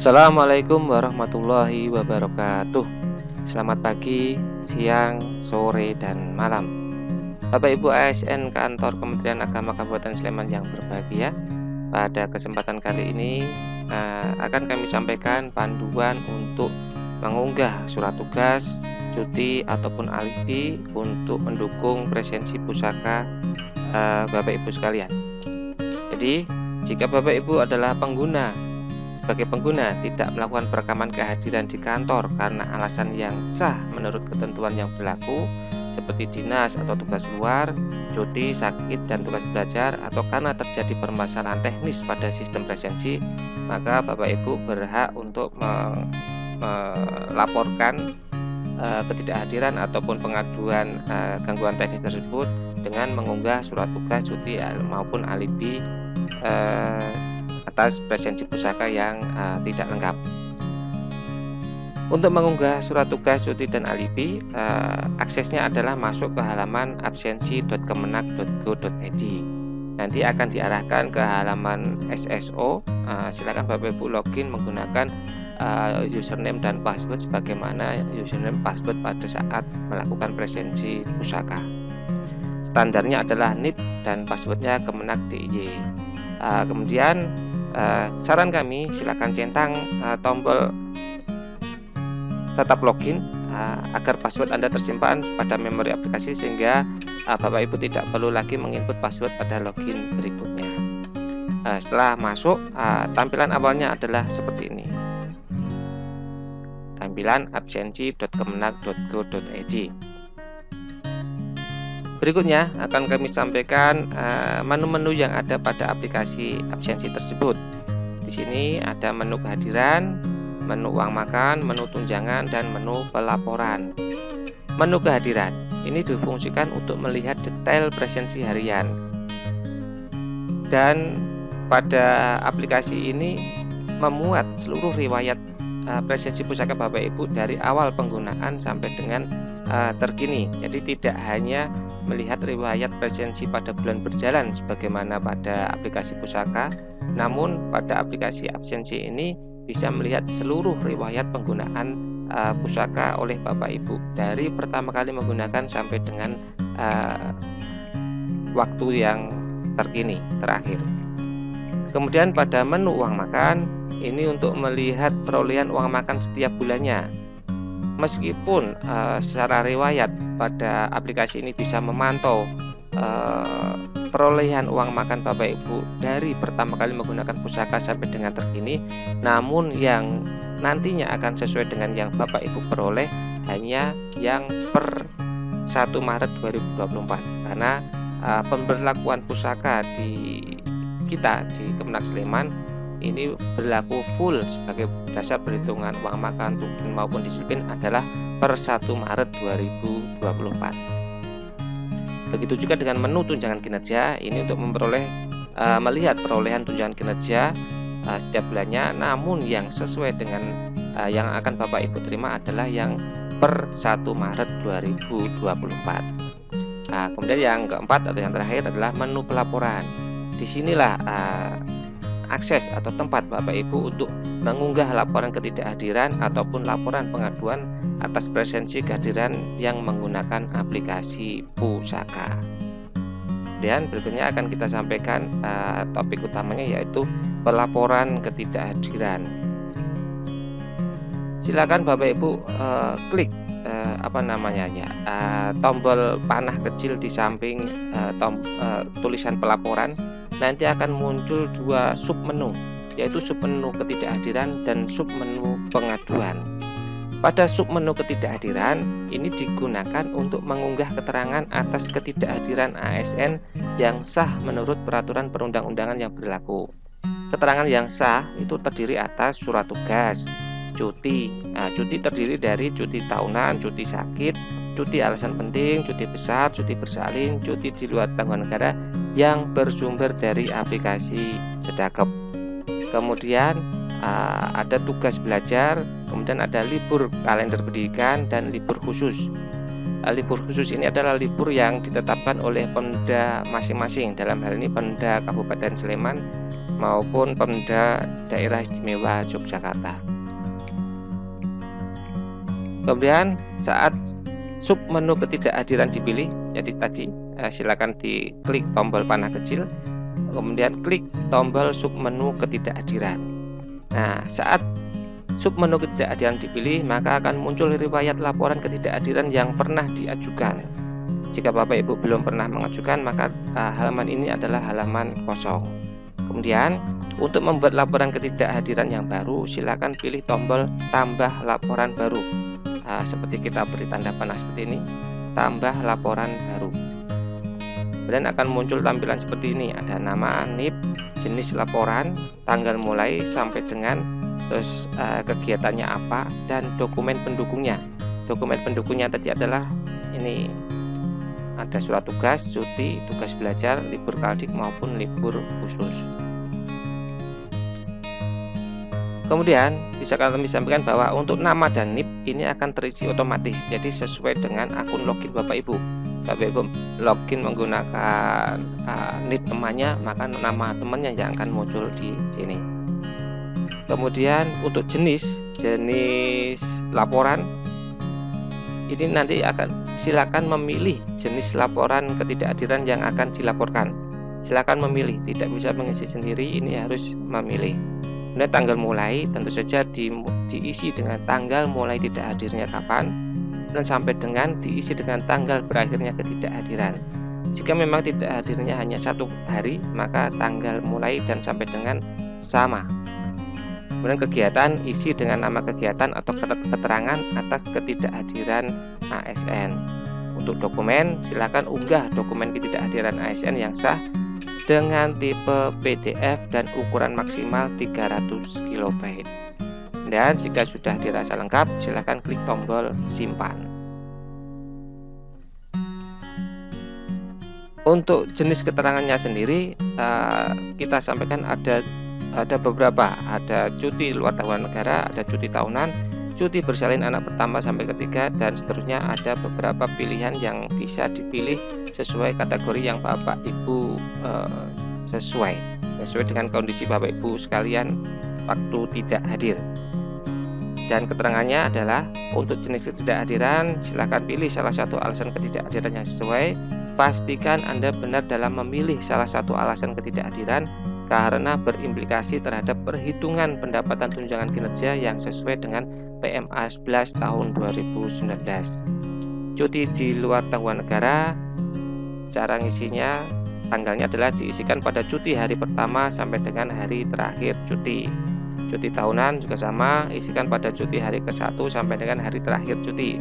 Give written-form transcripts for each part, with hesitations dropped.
Assalamualaikum warahmatullahi wabarakatuh. Selamat pagi, siang, sore, dan malam. Bapak Ibu ASN Kantor Kementerian Agama Kabupaten Sleman yang berbahagia. Pada kesempatan kali ini akan kami sampaikan panduan untuk mengunggah surat tugas, cuti, ataupun alibi untuk mendukung presensi pusaka Bapak Ibu sekalian. Jadi, jika Bapak Ibu adalah sebagai pengguna tidak melakukan perekaman kehadiran di kantor karena alasan yang sah menurut ketentuan yang berlaku seperti dinas atau tugas luar, cuti, sakit, dan tugas belajar, atau karena terjadi permasalahan teknis pada sistem presensi, maka Bapak Ibu berhak untuk melaporkan ketidakhadiran ataupun pengaduan gangguan teknis tersebut dengan mengunggah surat tugas, cuti, maupun alibi atas presensi pusaka yang tidak lengkap. Untuk mengunggah surat tugas, cuti, dan alibi, aksesnya adalah masuk ke halaman absensi.kemenak.go.id. Nanti akan diarahkan ke halaman SSO. Silakan Bapak Ibu login menggunakan username dan password sebagaimana username password pada saat melakukan presensi pusaka. Standarnya adalah NIP dan passwordnya Kemenak DIY. Kemudian saran kami silakan centang tombol tetap login agar password Anda tersimpan pada memori aplikasi sehingga Bapak Ibu tidak perlu lagi menginput password pada login berikutnya. Setelah masuk, tampilan awalnya adalah seperti ini. Tampilan absensi.kemenak.go.id. Berikutnya akan kami sampaikan menu-menu yang ada pada aplikasi absensi tersebut. Di sini ada menu kehadiran, menu uang makan, menu tunjangan, dan menu pelaporan. Menu kehadiran ini difungsikan untuk melihat detail presensi harian. Dan pada aplikasi ini memuat seluruh riwayat presensi pusaka Bapak Ibu dari awal penggunaan sampai dengan terkini. Jadi tidak hanya melihat riwayat presensi pada bulan berjalan sebagaimana pada aplikasi pusaka, namun pada aplikasi absensi ini bisa melihat seluruh riwayat penggunaan pusaka oleh Bapak Ibu dari pertama kali menggunakan sampai dengan waktu yang terkini terakhir. Kemudian pada menu uang makan ini untuk melihat perolehan uang makan setiap bulannya. Meskipun secara riwayat pada aplikasi ini bisa memantau perolehan uang makan Bapak Ibu dari pertama kali menggunakan pusaka sampai dengan terkini, namun yang nantinya akan sesuai dengan yang Bapak Ibu peroleh hanya yang per 1 Maret 2024 karena pemberlakuan pusaka di kita di Kemenak Sleman ini berlaku full sebagai dasar perhitungan uang makan, tukin maupun disiplin adalah per 1 Maret 2024. Begitu juga dengan menu tunjangan kinerja, ini untuk melihat perolehan tunjangan kinerja setiap bulannya, namun yang sesuai dengan yang akan Bapak Ibu terima adalah yang per 1 Maret 2024. Kemudian yang keempat atau yang terakhir adalah menu pelaporan. Disinilah akses atau tempat Bapak Ibu untuk mengunggah laporan ketidakhadiran ataupun laporan pengaduan atas presensi kehadiran yang menggunakan aplikasi pusaka. Dan berikutnya akan kita sampaikan topik utamanya yaitu pelaporan ketidakhadiran. Silakan Bapak Ibu klik tombol panah kecil di samping tulisan pelaporan. Nanti akan muncul dua submenu, yaitu submenu ketidakhadiran dan submenu pengaduan. Pada submenu ketidakhadiran ini digunakan untuk mengunggah keterangan atas ketidakhadiran ASN yang sah menurut peraturan perundang-undangan yang berlaku. Keterangan yang sah itu terdiri atas surat tugas, cuti. Cuti terdiri dari cuti tahunan, cuti sakit, cuti alasan penting, cuti besar, cuti bersalin, cuti di luar tanggungan negara yang bersumber dari aplikasi Sedakep. Kemudian ada tugas belajar, kemudian ada libur kalender pendidikan dan libur khusus. Libur khusus ini adalah libur yang ditetapkan oleh Pemda masing-masing, dalam hal ini Pemda Kabupaten Sleman maupun Pemda Daerah Istimewa Yogyakarta. Kemudian saat sub menu ketidakhadiran dipilih, jadi tadi silakan diklik tombol panah kecil, kemudian klik tombol sub menu ketidakhadiran. Nah, saat sub menu ketidakhadiran dipilih, maka akan muncul riwayat laporan ketidakhadiran yang pernah diajukan. Jika Bapak Ibu belum pernah mengajukan, maka halaman ini adalah halaman kosong. Kemudian untuk membuat laporan ketidakhadiran yang baru, silakan pilih tombol tambah laporan baru. Seperti kita beri tanda panah seperti ini, tambah laporan baru. Kemudian akan muncul tampilan seperti ini, ada nama, NIP, jenis laporan, tanggal mulai sampai dengan terus kegiatannya apa, dan dokumen pendukungnya. Dokumen pendukungnya tadi adalah ini, ada surat tugas, cuti, tugas belajar, libur kaldik maupun libur khusus. Kemudian bisa kami sampaikan bahwa untuk nama dan NIP ini akan terisi otomatis, jadi sesuai dengan akun login Bapak Ibu. Bapak Ibu login menggunakan NIP temannya, maka nama temannya yang akan muncul di sini. Kemudian untuk jenis laporan ini nanti akan silakan memilih jenis laporan ketidakhadiran yang akan dilaporkan. Silakan memilih, tidak bisa mengisi sendiri, ini harus memilih. Kemudian tanggal mulai tentu saja diisi dengan tanggal mulai tidak hadirnya kapan, dan sampai dengan diisi dengan tanggal berakhirnya ketidakhadiran. Jika memang tidak hadirnya hanya 1 hari, maka tanggal mulai dan sampai dengan sama. Kemudian kegiatan isi dengan nama kegiatan atau keterangan atas ketidakhadiran ASN. Untuk dokumen, silakan unggah dokumen ketidakhadiran ASN yang sah dengan tipe PDF dan ukuran maksimal 300 KB. Dan jika sudah dirasa lengkap, silakan klik tombol simpan. Untuk jenis keterangannya sendiri, kita sampaikan ada beberapa, ada cuti luar tanggungan negara, ada cuti tahunan, cuti bersalin anak pertama sampai ketiga, dan seterusnya. Ada beberapa pilihan yang bisa dipilih sesuai kategori yang Bapak Ibu sesuai dengan kondisi Bapak Ibu sekalian waktu tidak hadir. Dan keterangannya adalah untuk jenis ketidakhadiran, silakan pilih salah satu alasan ketidakhadiran yang sesuai. Pastikan Anda benar dalam memilih salah satu alasan ketidakhadiran karena berimplikasi terhadap perhitungan pendapatan tunjangan kinerja yang sesuai dengan PMA 11 tahun 2019. Cuti di luar tanggungan negara, cara ngisinya, tanggalnya adalah diisikan pada cuti hari pertama sampai dengan hari terakhir cuti. Cuti tahunan juga sama, isikan pada cuti hari ke-1 sampai dengan hari terakhir cuti.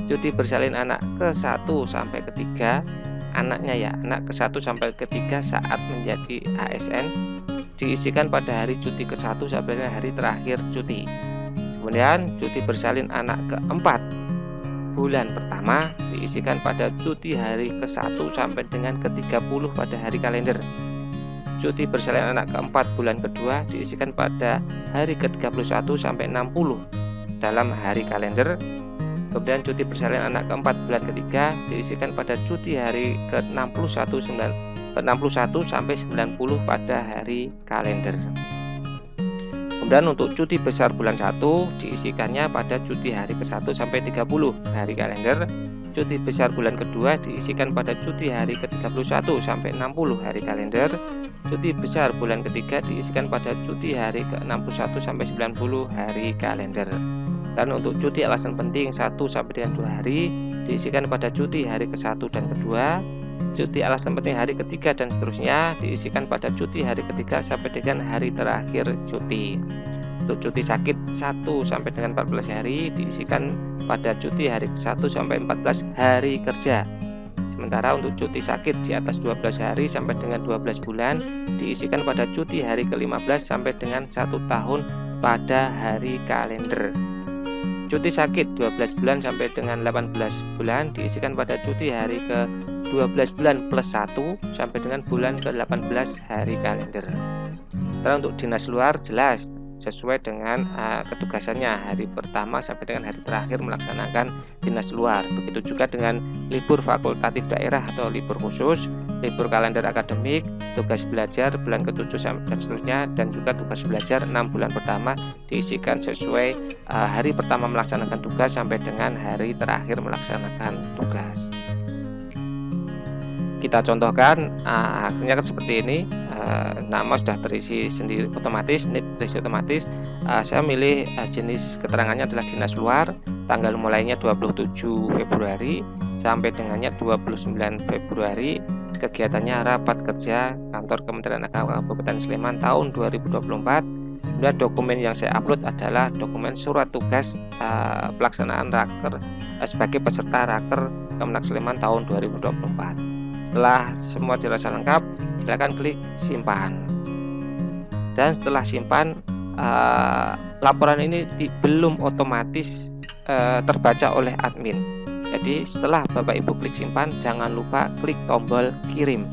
Cuti bersalin anak ke-1 sampai ke-3, anaknya ya, anak ke-1 sampai ke-3 saat menjadi ASN, diisikan pada hari cuti ke-1 sampai dengan hari terakhir cuti. Kemudian cuti bersalin anak ke-4 bulan pertama diisikan pada cuti hari ke-1 sampai dengan ke-30 pada hari kalender. Cuti bersalin anak ke-4 bulan kedua diisikan pada hari ke-31 sampai 60 dalam hari kalender. Kemudian cuti bersalin anak ke-4 bulan ketiga diisikan pada cuti hari ke-61 sampai 90 pada hari kalender. Kemudian untuk cuti besar bulan 1 diisikannya pada cuti hari ke-1 sampai 30 hari kalender. Cuti besar bulan kedua diisikan pada cuti hari ke-31 sampai 60 hari kalender. Cuti besar bulan ketiga diisikan pada cuti hari ke-61 sampai 90 hari kalender. Dan untuk cuti alasan penting 1 sampai dengan 2 hari diisikan pada cuti hari ke-1 dan kedua. Cuti alasan penting hari ketiga dan seterusnya diisikan pada cuti hari ketiga sampai dengan hari terakhir cuti. Untuk cuti sakit 1 sampai dengan 14 hari diisikan pada cuti hari ke-1 sampai 14 hari kerja. Sementara untuk cuti sakit di atas 12 hari sampai dengan 12 bulan diisikan pada cuti hari ke-15 sampai dengan 1 tahun pada hari kalender. Cuti sakit 12 bulan sampai dengan 18 bulan diisikan pada cuti hari ke-12 bulan plus 1 sampai dengan bulan ke-18 hari kalender. Setelah untuk dinas luar jelas sesuai dengan ketugasannya hari pertama sampai dengan hari terakhir melaksanakan dinas luar. Begitu juga dengan libur fakultatif daerah atau libur khusus, libur kalender akademik, tugas belajar bulan ke-7 dan seterusnya, dan juga tugas belajar 6 bulan pertama diisikan sesuai hari pertama melaksanakan tugas sampai dengan hari terakhir melaksanakan tugas. Kita contohkan, akhirnya kan seperti ini. Nama sudah terisi sendiri otomatis, NIP terisi otomatis. Saya milih jenis keterangannya adalah dinas luar, tanggal mulainya 27 Februari sampai dengannya 29 Februari. Kegiatannya rapat kerja kantor Kementerian Agama Kabupaten Sleman tahun 2024. Kemudian dokumen yang saya upload adalah dokumen surat tugas pelaksanaan raker sebagai peserta raker Kemenag Sleman tahun 2024. Setelah semua dirasa lengkap, silakan klik simpan. Dan setelah simpan, laporan ini belum otomatis terbaca oleh admin. Jadi setelah Bapak Ibu klik simpan, jangan lupa klik tombol kirim.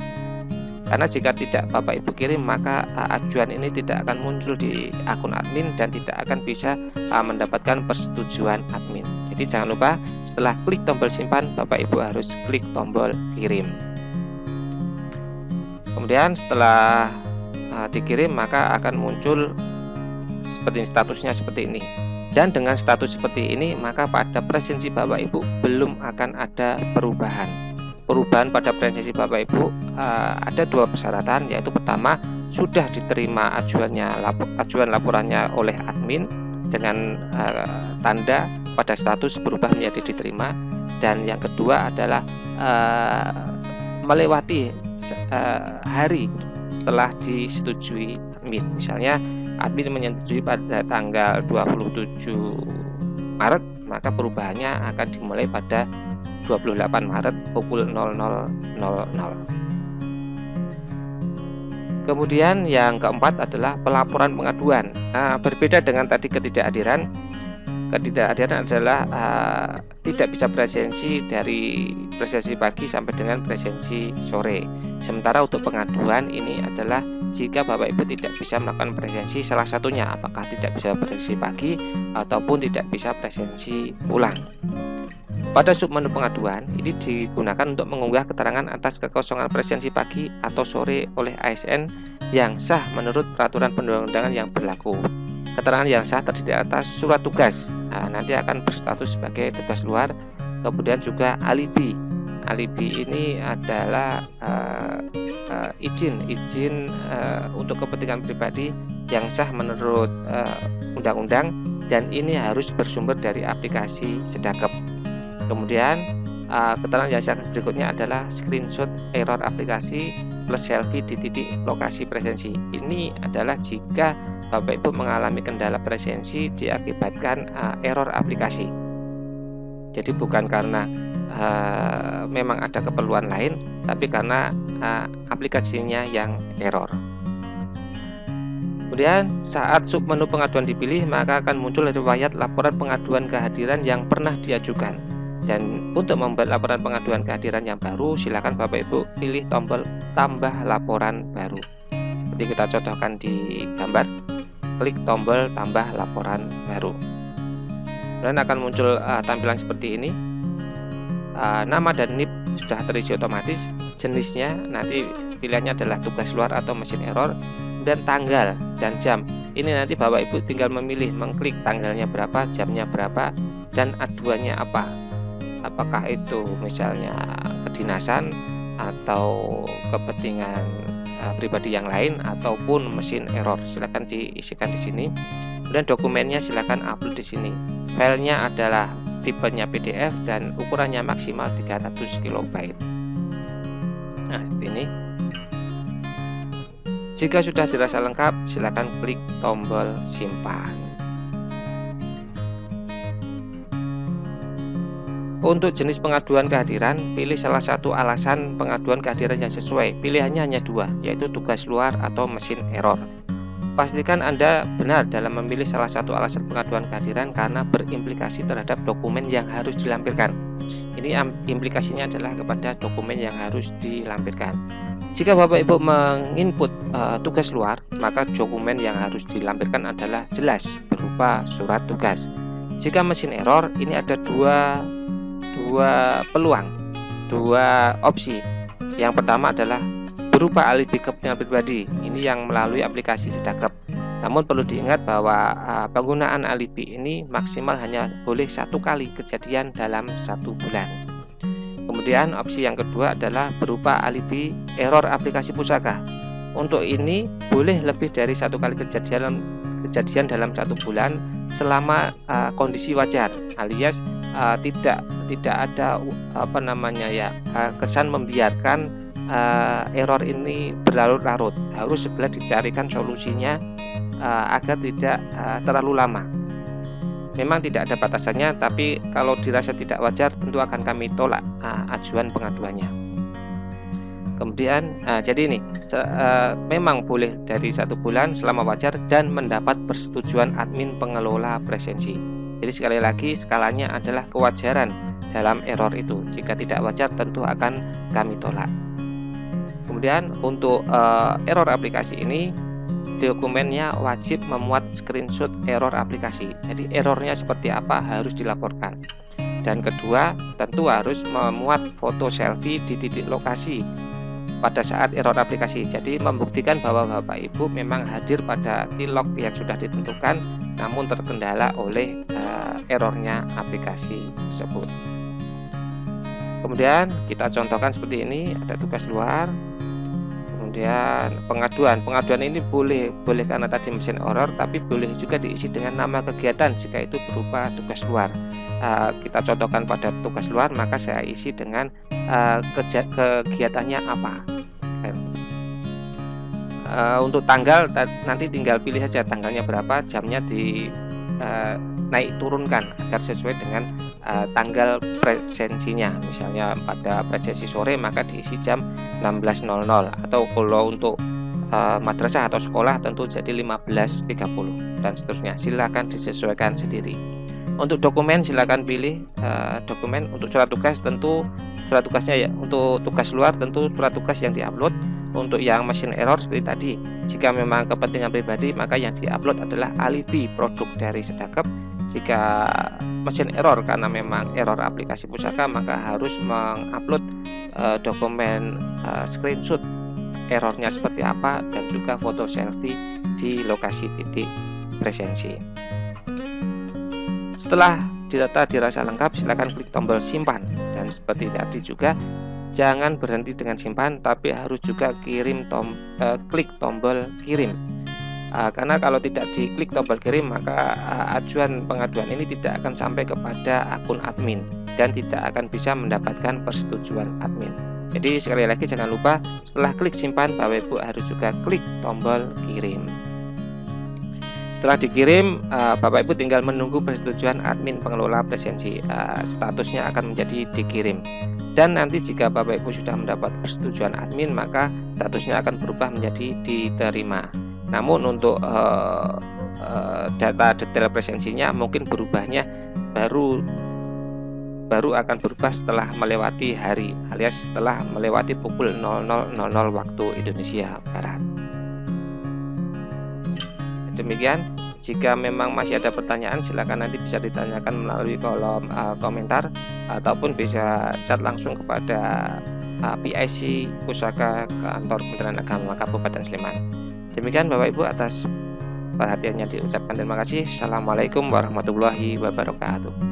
Karena jika tidak Bapak Ibu kirim, maka ajuan ini tidak akan muncul di akun admin dan tidak akan bisa mendapatkan persetujuan admin. Jadi jangan lupa setelah klik tombol simpan, Bapak Ibu harus klik tombol kirim. Kemudian setelah dikirim, maka akan muncul seperti statusnya seperti ini. Dan dengan status seperti ini, maka pada presensi Bapak Ibu belum akan ada perubahan. Perubahan pada presensi Bapak Ibu ada 2 persyaratan, yaitu pertama, sudah diterima ajuan laporannya oleh admin dengan tanda pada status berubah menjadi diterima, dan yang kedua adalah melewati hari setelah disetujui admin. Misalnya admin menyetujui pada tanggal 27 Maret, maka perubahannya akan dimulai pada 28 Maret pukul 00.00. Kemudian yang keempat adalah pelaporan pengaduan. Berbeda dengan tadi ketidakhadiran adalah tidak bisa presensi dari presensi pagi sampai dengan presensi sore. Sementara untuk pengaduan ini adalah jika Bapak Ibu tidak bisa melakukan presensi salah satunya, apakah tidak bisa presensi pagi ataupun tidak bisa presensi ulang. Pada submenu pengaduan ini digunakan untuk mengunggah keterangan atas kekosongan presensi pagi atau sore oleh ASN yang sah menurut peraturan perundang-undangan yang berlaku. Keterangan yang sah terdiri atas surat tugas, nanti akan berstatus sebagai tugas luar. Kemudian juga alibi. Alibi ini adalah izin untuk kepentingan pribadi yang sah menurut undang-undang, dan ini harus bersumber dari aplikasi Sedakep. Kemudian keterangan yang sah berikutnya adalah screenshot error aplikasi plus selfie di titik lokasi presensi. Ini adalah jika Bapak Ibu mengalami kendala presensi diakibatkan error aplikasi. Jadi bukan karena memang ada keperluan lain, tapi karena aplikasinya yang error. Kemudian saat submenu pengaduan dipilih, maka akan muncul riwayat laporan pengaduan kehadiran yang pernah diajukan. Dan untuk membuat laporan pengaduan kehadiran yang baru, silakan Bapak Ibu pilih tombol tambah laporan baru. Seperti kita contohkan di gambar, klik tombol tambah laporan baru. Dan akan muncul tampilan seperti ini. Nama dan NIP sudah terisi otomatis. Jenisnya nanti pilihannya adalah tugas luar atau mesin error. Dan tanggal dan jam ini nanti Bapak Ibu tinggal memilih, mengklik tanggalnya berapa, jamnya berapa, dan aduannya apa. Apakah itu misalnya kedinasan atau kepentingan pribadi yang lain ataupun mesin error, silakan diisikan di sini. Kemudian dokumennya silakan upload di sini. Filenya adalah tipenya PDF dan ukurannya maksimal 300 KB. Nah, ini. Jika sudah dirasa lengkap, silakan klik tombol simpan. Untuk jenis pengaduan kehadiran, pilih salah satu alasan pengaduan kehadiran yang sesuai. Pilihannya hanya 2, yaitu tugas luar atau mesin error. Pastikan Anda benar dalam memilih salah satu alasan pengaduan kehadiran karena berimplikasi terhadap dokumen yang harus dilampirkan. Ini implikasinya adalah kepada dokumen yang harus dilampirkan. Jika Bapak Ibu menginput tugas luar, maka dokumen yang harus dilampirkan adalah jelas berupa surat tugas. Jika mesin error, ini ada dua peluang, dua opsi. Yang pertama adalah berupa alibi kepentingan pribadi, ini yang melalui aplikasi Sedakap. Namun perlu diingat bahwa penggunaan alibi ini maksimal hanya boleh 1 kali kejadian dalam 1 bulan. Kemudian opsi yang kedua adalah berupa alibi error aplikasi pusaka. Untuk ini boleh lebih dari 1 kali kejadian dalam 1 bulan selama kondisi wajar, alias tidak ada kesan membiarkan error ini berlarut-larut. Harus segera dicarikan solusinya agar tidak terlalu lama. Memang tidak ada batasannya, tapi kalau dirasa tidak wajar tentu akan kami tolak ajuan pengaduannya. Kemudian jadi ini memang boleh dari 1 bulan selama wajar dan mendapat persetujuan admin pengelola presensi. Jadi sekali lagi skalanya adalah kewajaran dalam error itu. Jika tidak wajar tentu akan kami tolak. Kemudian untuk error aplikasi ini, dokumennya wajib memuat screenshot error aplikasi. Jadi errornya seperti apa harus dilaporkan. Dan kedua, tentu harus memuat foto selfie di titik lokasi pada saat error aplikasi. Jadi membuktikan bahwa Bapak Ibu memang hadir pada tilok yang sudah ditentukan, namun terkendala oleh errornya aplikasi tersebut. Kemudian kita contohkan seperti ini, ada tugas luar. Kemudian pengaduan ini boleh karena tadi mesin error, tapi boleh juga diisi dengan nama kegiatan jika itu berupa tugas luar. Kita contohkan pada tugas luar, maka saya isi dengan kegiatannya apa. Untuk tanggal nanti tinggal pilih saja tanggalnya berapa, jamnya naik turunkan agar sesuai dengan tanggal presensinya. Misalnya pada presensi sore maka diisi jam 16.00, atau kalau untuk madrasah atau sekolah tentu jadi 15.30 dan seterusnya. Silakan disesuaikan sendiri. Untuk dokumen silakan pilih dokumen. Untuk surat tugas tentu surat tugasnya ya, untuk tugas luar tentu surat tugas yang diupload. Untuk yang mesin error seperti tadi, jika memang kepentingan pribadi maka yang diupload adalah alibi produk dari Sedakap. Jika mesin error karena memang error aplikasi pusaka, maka harus mengupload dokumen screenshot errornya seperti apa dan juga foto selfie di lokasi titik presensi. Setelah data dirasa lengkap, silakan klik tombol simpan. Dan seperti tadi juga, jangan berhenti dengan simpan, tapi harus juga klik tombol kirim. Karena kalau tidak diklik tombol kirim, maka ajuan pengaduan ini tidak akan sampai kepada akun admin dan tidak akan bisa mendapatkan persetujuan admin. Jadi sekali lagi jangan lupa setelah klik simpan, Bapak Ibu harus juga klik tombol kirim. Setelah dikirim, Bapak Ibu tinggal menunggu persetujuan admin pengelola presensi. Statusnya akan menjadi dikirim. Dan nanti jika Bapak Ibu sudah mendapat persetujuan admin, maka statusnya akan berubah menjadi diterima. Namun untuk data detail presensinya mungkin berubahnya baru akan berubah setelah melewati hari, alias setelah melewati pukul 00.00 waktu Indonesia Barat. Demikian, jika memang masih ada pertanyaan silakan nanti bisa ditanyakan melalui kolom komentar ataupun bisa chat langsung kepada PIC Pusaka Kantor Kementerian Agama Kabupaten Sleman. Demikian Bapak Ibu, atas perhatiannya diucapkan terima kasih. Assalamualaikum warahmatullahi wabarakatuh.